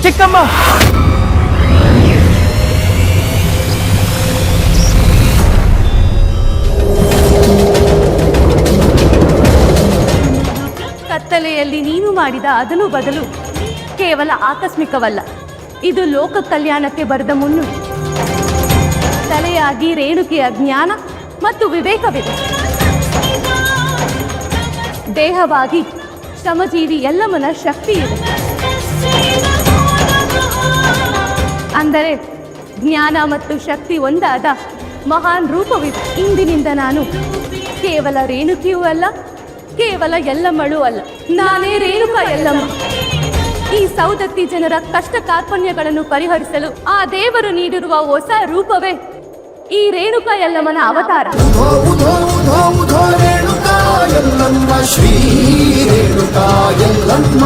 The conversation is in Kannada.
ಚಿಕ್ಕಮ್ಮ. ಕತ್ತಲೆಯಲ್ಲಿ ನೀನು ಮಾಡಿದ ಅದನ್ನು ಬದಲು ಕೇವಲ ಆಕಸ್ಮಿಕವಲ್ಲ, ಇದು ಲೋಕ ಕಲ್ಯಾಣಕ್ಕೆ ಬರೆದ ಮುನ್ನುಡಿ. ತಲೆಯಾಗಿ ರೇಣುಕೆಯ ಜ್ಞಾನ ಮತ್ತು ವಿವೇಕವಿದೆ. ದೇಹವಾಗಿ ಶ್ರಮಜೀವಿ ಯಲ್ಲಮ್ಮನ ಶಕ್ತಿ ಇದೆ. ಅಂದರೆ ಜ್ಞಾನ ಮತ್ತು ಶಕ್ತಿ ಒಂದಾದ ಮಹಾನ್ ರೂಪವಿದೆ. ಇಂದಿನಿಂದ ನಾನು ಕೇವಲ ರೇಣುಕೆಯೂ ಅಲ್ಲ, ಕೇವಲ ಯಲ್ಲಮ್ಮಳೂ ಅಲ್ಲ, ನಾನೇ ರೇಣುಕಾ ಯಲ್ಲಮ್ಮ. ಈ ಸೌದತ್ತಿ ಜನರ ಕಷ್ಟ ಕಾರ್ಪಣ್ಯಗಳನ್ನು ಪರಿಹರಿಸಲು ಆ ದೇವರು ನೀಡಿರುವ ಹೊಸ ರೂಪವೇ ಈ ರೇಣುಕಾ ಯಲ್ಲಮ್ಮನ ಅವತಾರ. ರೇಣುಕಾ ಯಲ್ಲಮ್ಮ, ಶ್ರೀ ರೇಣುಕಾ ಯಲ್ಲಮ್ಮ.